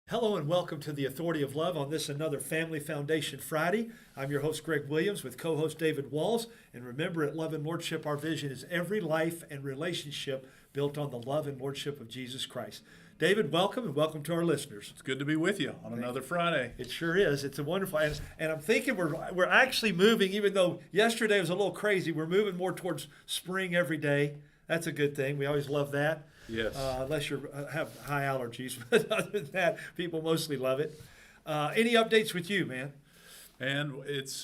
Hello and welcome to the Authority of Love on this another Family Foundation Friday. I'm your host Greg Williams with co-host David Walls. And remember, at Love and Lordship, our vision is every life and relationship built on the love and lordship of Jesus Christ. David, welcome and welcome to our listeners. It's good to be with you on another Friday. It sure is. It's a wonderful, and I'm thinking we're actually moving, even though yesterday was a little crazy, we're moving more towards spring every day. That's a good thing. We always love that. Yes. Unless you have high allergies, but other than that, people mostly love it. Any updates with you, man? And it's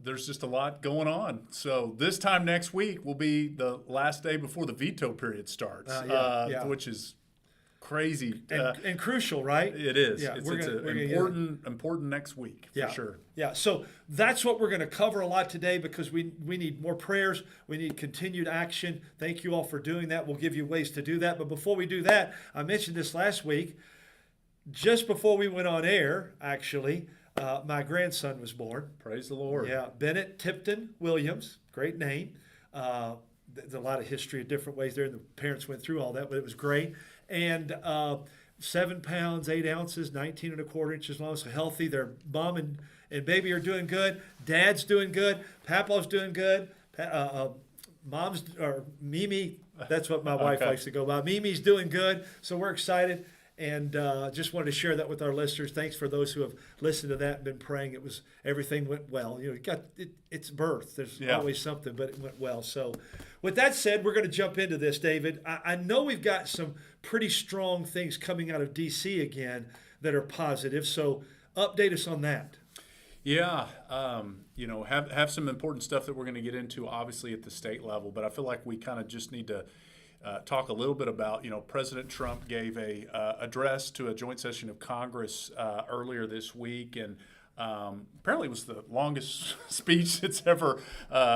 there's just a lot going on. So this time next week will be the last day before the veto period starts, which is crazy and crucial, right? It is. Yeah, it's important next week for sure. Yeah, so that's what we're going to cover a lot today because we need more prayers. We need continued action. Thank you all for doing that. We'll give you ways to do that. But before we do that, I mentioned this last week. Just before we went on air, actually, my grandson was born. Praise the Lord. Yeah, Bennett Tipton Williams. Great name. There's a lot of history in different ways there. And the parents went through all that, but it was great. And 7 pounds, 8 ounces, 19 and a quarter inches long, so healthy. Their mom and baby are doing good. Dad's doing good. Papa's doing good. Mom's, or Mimi, that's what my wife likes to go by. Mimi's doing good, so we're excited. And just wanted to share that with our listeners. Thanks for those who have listened to that and been praying. Everything went well. You know, it's birth. There's always something, but it went well. So, with that said, we're going to jump into this, David. I know we've got some pretty strong things coming out of D.C. again that are positive. So, update us on that. Yeah, have some important stuff that we're going to get into, obviously at the state level. But I feel like we kind of just need to talk a little bit about, President Trump gave a address to a joint session of Congress earlier this week, and apparently it was the longest speech that's ever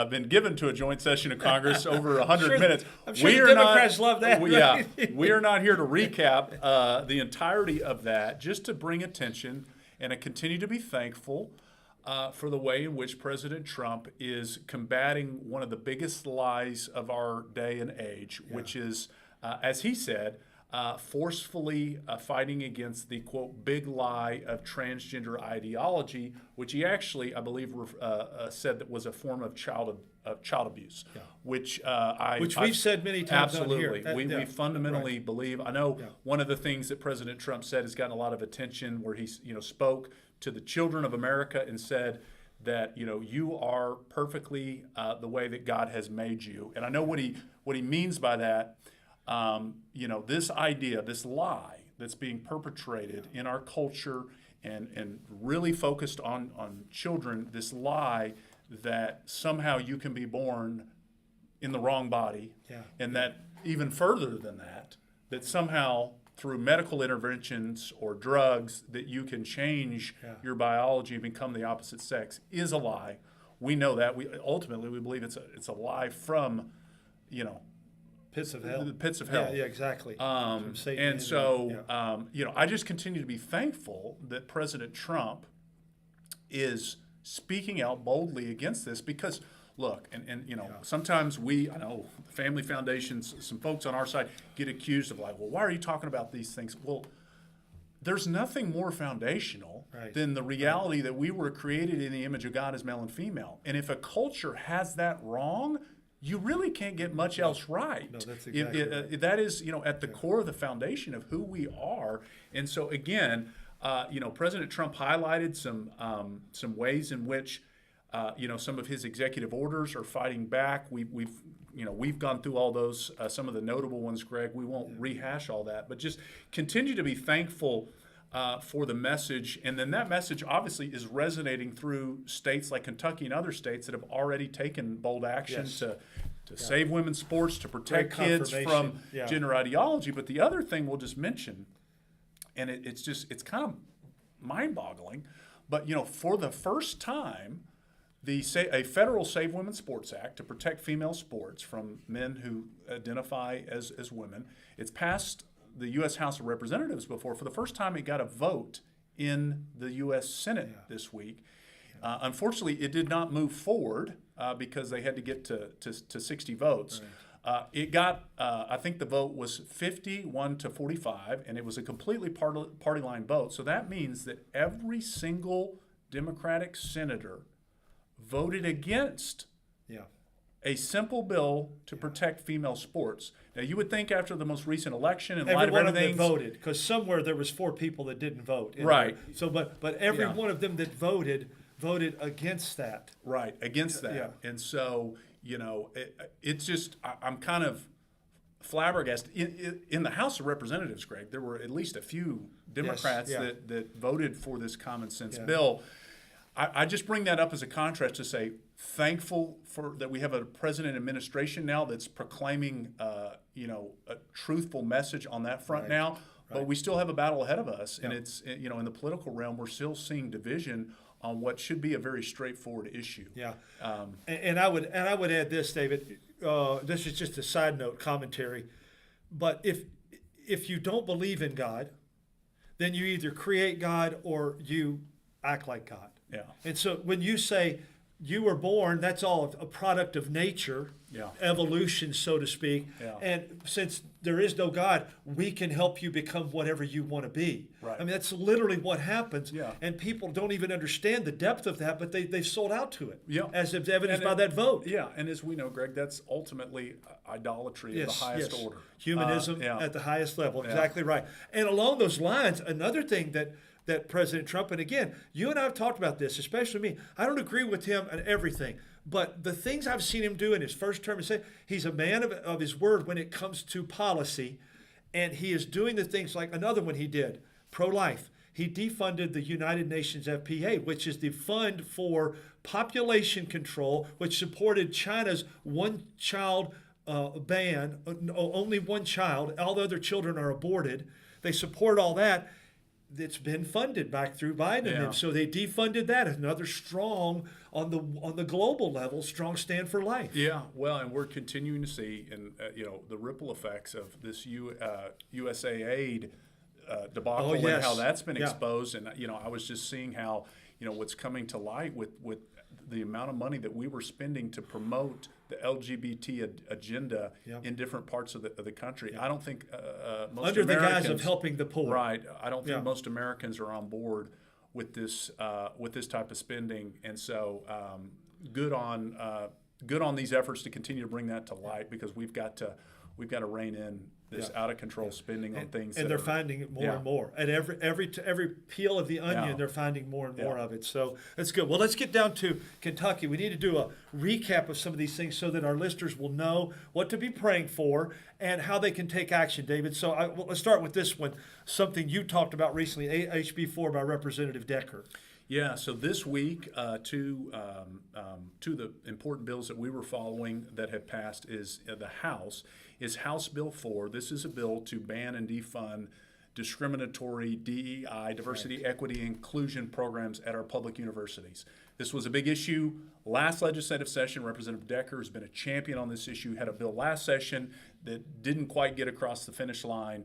been given to a joint session of Congress, over 100 minutes. I'm sure the Democrats love that. We are not here to recap the entirety of that, just to bring attention and to continue to be thankful for the way in which President Trump is combating one of the biggest lies of our day and age, which is, as he said, forcefully fighting against the, quote, big lie of transgender ideology, which he actually, I believe, said that was a form of child abuse, which we've said many times on here. Absolutely. We fundamentally believe. I know one of the things that President Trump said has gotten a lot of attention, where he spoke to the children of America and said that you are perfectly the way that God has made you. And I know what he means by that. This idea, this lie that's being perpetrated in our culture and really focused on children, this lie that somehow you can be born in the wrong body, and that even further than that somehow through medical interventions or drugs that you can change your biology and become the opposite sex, is a lie. We know that. We believe it's a lie from, pits of hell. The pits of hell. Yeah, exactly. I just continue to be thankful that President Trump is speaking out boldly against this, because look, sometimes I know Family Foundations, some folks on our side get accused of like, well, why are you talking about these things? Well, there's nothing more foundational than the reality that we were created in the image of God as male and female. And if a culture has that wrong, you really can't get much else right. No, that's exactly right. That is, at the core of the foundation of who we are. And so again, President Trump highlighted some ways in which some of his executive orders are fighting back. We've gone through all those, some of the notable ones, Greg. We won't rehash all that, but just continue to be thankful for the message. And then that message obviously is resonating through states like Kentucky and other states that have already taken bold action to save women's sports, to protect kids from gender ideology. But the other thing we'll just mention, and it's kind of mind-boggling, but for the first time, a federal Save Women's Sports Act to protect female sports from men who identify as women. It's passed the U.S. House of Representatives before. For the first time, it got a vote in the U.S. Senate this week. Unfortunately, it did not move forward because they had to get to 60 votes. It got, I think the vote was 51 to 45, and it was a completely party line vote. So that means that every single Democratic senator voted against Yeah. a simple bill to protect female sports. Now, you would think after the most recent election, in light Every of one of them everything, that voted, because somewhere there was 4 people that didn't vote. Right. So, but every Yeah. one of them that voted against that. right, against that. Yeah. And so, it's just, I'm kind of flabbergasted. In the House of Representatives, Greg, there were at least a few Democrats yeah. that voted for this common sense Yeah. bill. I just bring that up as a contrast to say, thankful for that we have a president and administration now that's proclaiming, a truthful message on that front Right. now. But Right. we still have a battle ahead of us, and Yeah. it's in the political realm, we're still seeing division on what should be a very straightforward issue. Yeah. And I would add this, David. This is just a side note commentary, but if you don't believe in God, then you either create God or you act like God. Yeah. And so when you say you were born, that's all a product of nature, Yeah. evolution, so to speak. Yeah. And since there is no God, we can help you become whatever you want to be. Right. I mean, that's literally what happens. Yeah. And people don't even understand the depth of that, but they've sold out to it. Yeah. As evidenced And by that vote. Yeah, and as we know, Greg, that's ultimately idolatry of the highest order. Humanism Yeah. at the highest level. Yeah. Exactly right. And along those lines, another thing that President Trump, and again, you and I have talked about this, especially me. I don't agree with him on everything, but the things I've seen him do in his first term, he's a man of his word when it comes to policy, and he is doing the things like another one he did, pro-life. He defunded the United Nations FPA, which is the fund for population control, which supported China's one-child ban, only one child. All the other children are aborted. They support all that. It's been funded back through Biden and Yeah. them. So they defunded that. Another strong on the global level, strong stand for life. Yeah, well, and we're continuing to see, the ripple effects of this USAID debacle and yes. how that's been Yeah. exposed. And I was just seeing how what's coming to light with the amount of money that we were spending to promote the LGBT agenda Yeah. in different parts of the country. I don't think most Under the Americans, guise of helping the poor. Right. I don't think Yeah. most Americans are on board with this type of spending, and so good on these efforts to continue to bring that to light, because we've got to rein in this Yeah. out of control spending on things. And that they're are- finding it more Yeah. and more. At every peel of the onion, Yeah. they're finding more and more Yeah. of it. So that's good. Well, let's get down to Kentucky. We need to do a recap of some of these things so that our listeners will know what to be praying for and how they can take action, David. So let's start with this one, something you talked about recently, HB4 by Representative Decker. Yeah, so this week, two of the important bills that we were following that have passed is the House is House Bill 4. This is a bill to ban and defund discriminatory DEI, diversity, equity, inclusion programs at our public universities. This was a big issue last legislative session. Representative Decker has been a champion on this issue, had a bill last session that didn't quite get across the finish line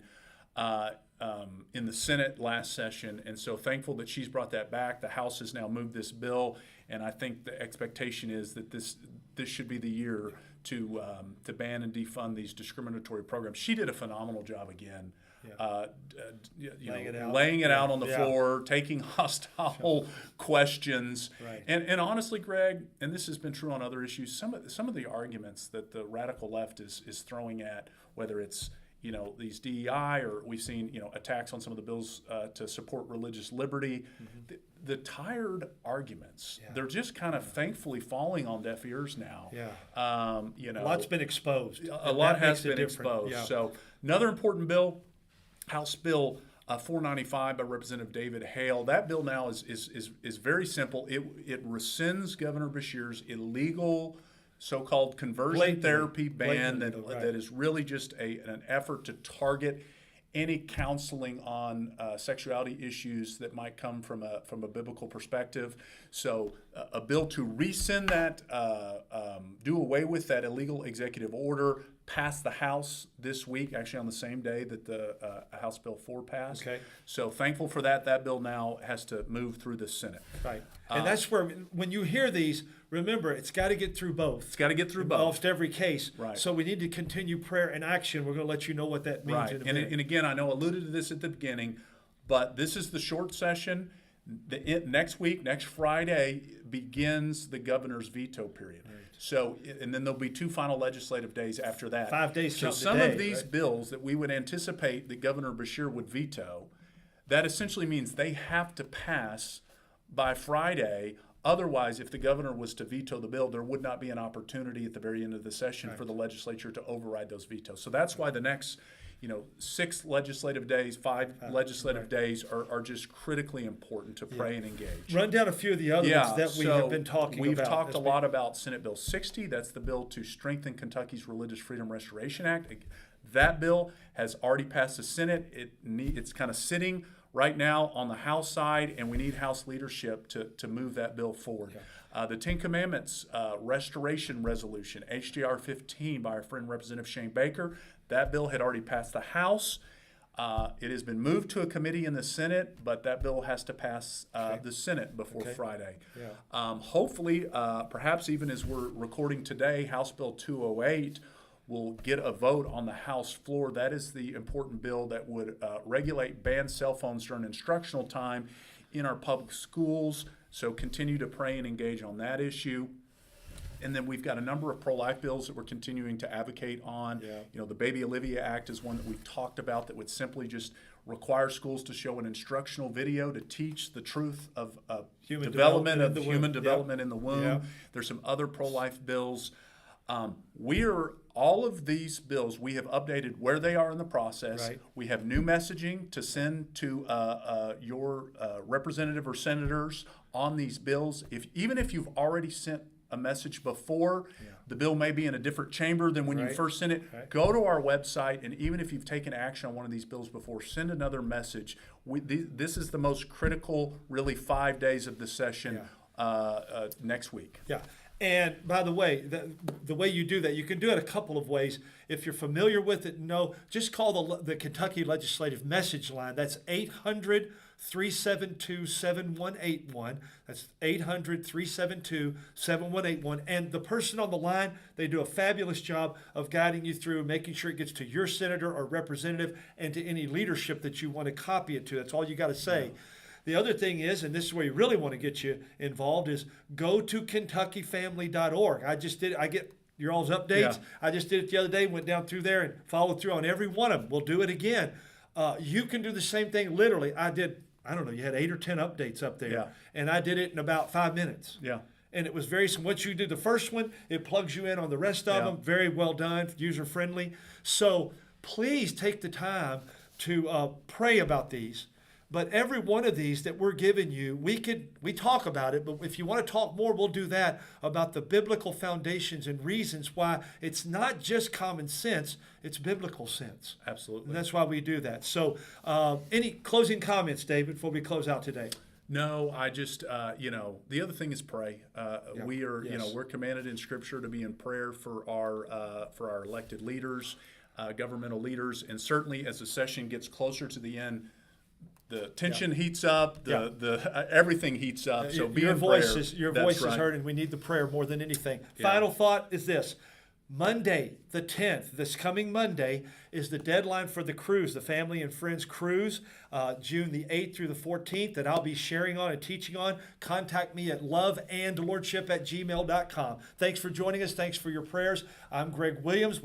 in the Senate last session, and so thankful that she's brought that back. The House has now moved this bill, and I think the expectation is that this should be the year to ban and defund these discriminatory programs. She did a phenomenal job again. Laying it out on the floor, taking hostile questions, Right. and honestly, Greg, and this has been true on other issues. Some of the arguments that the radical left is throwing at, whether it's these DEI, or we've seen attacks on some of the bills to support religious liberty. Mm-hmm. The tired arguments, they're just kind of thankfully falling on deaf ears now. Yeah. A A lot's been exposed. a lot has been exposed. Yeah. So another important bill, House Bill 495 by Representative David Hale. That bill now is very simple. It rescinds Governor Beshear's illegal so-called conversion Blatantly. therapy ban Blatantly, right. that is really just an effort to target any counseling on sexuality issues that might come from a biblical perspective. So a bill to rescind that, do away with that illegal executive order, passed the House this week, actually on the same day that the House Bill 4 passed. Okay. So thankful for that. That bill now has to move through the Senate. Right. And that's where, when you hear these, remember, it's got to get through both. It's got to get through In both. almost every case. Right. So we need to continue prayer and action. We're going to let you know what that means Right. in a And, minute. and again, I know I alluded to this at the beginning, but this is the short session. Next week, next Friday, begins the governor's veto period. Right. So, and then there'll be 2 final legislative days after that. 5 days So count some today, of these right? bills that we would anticipate that Governor Beshear would veto, that essentially means they have to pass by Friday. Otherwise, if the governor was to veto the bill, there would not be an opportunity at the very end of the session for the legislature to override those vetoes. So that's why the next 6 legislative days, 5 legislative days are just critically important to pray and engage. Run down a few of the other ones that we have been talking we've about. talked a lot about Senate Bill 60. That's the bill to strengthen Kentucky's Religious Freedom Restoration Act. That bill has already passed the Senate. It's kind of sitting right now on the House side, and we need House leadership to move that bill forward. Yeah. The 10 Commandments Restoration Resolution, HJR 15 by our friend Representative Shane Baker, that bill had already passed the House. It has been moved to a committee in the Senate, but that bill has to pass the Senate before Friday. Yeah. Hopefully, perhaps even as we're recording today, House Bill 208 will get a vote on the House floor. That is the important bill that would regulate ban cell phones during instructional time in our public schools. So continue to pray and engage on that issue. And then we've got a number of pro-life bills that we're continuing to advocate on. Yeah. The Baby Olivia Act is one that we've talked about that would simply just require schools to show an instructional video to teach the truth of human development in the womb. Yep. There's some other pro-life bills. All of these bills, we have updated where they are in the process. Right. We have new messaging to send to your representative or senators on these bills. Even if you've already sent a message before, the bill may be in a different chamber than when you first sent it. Right. Go to our website, and even if you've taken action on one of these bills before, send another message. This is the most critical, really, 5 days of the session next week. Yeah. And by the way, the way you do that, you can do it a couple of ways. If you're familiar with it, just call the Kentucky Legislative Message Line. That's 800-372-7181. That's 800-372-7181. And the person on the line, they do a fabulous job of guiding you through, making sure it gets to your senator or representative and to any leadership that you want to copy it to. That's all you got to say. Yeah. The other thing is, and this is where you really want to get you involved, is go to KentuckyFamily.org. I get your all's updates. Yeah. I just did it the other day, went down through there and followed through on every one of them. We'll do it again. You can do the same thing. Literally, you had 8 or 10 updates up there. Yeah. And I did it in about 5 minutes. Yeah. And it was once you did the first one, it plugs you in on the rest of them. Very well done, user-friendly. So please take the time to pray about these. But every one of these that we're giving you, we talk about it, but if you want to talk more, we'll do that, about the biblical foundations and reasons why it's not just common sense, it's biblical sense. Absolutely. And that's why we do that. So any closing comments, David, before we close out today? No, I just, the other thing is pray. We are, we're commanded in Scripture to be in prayer for our elected leaders, governmental leaders, and certainly as the session gets closer to the end, the tension heats up, everything heats up. So be in prayer. Your voice is heard, and we need the prayer more than anything. Final thought is this. Monday, the 10th, this coming Monday, is the deadline for the cruise, the Family and Friends Cruise, June the 8th through the 14th, that I'll be sharing on and teaching on. Contact me at loveandlordship@gmail.com. Thanks for joining us. Thanks for your prayers. I'm Greg Williams with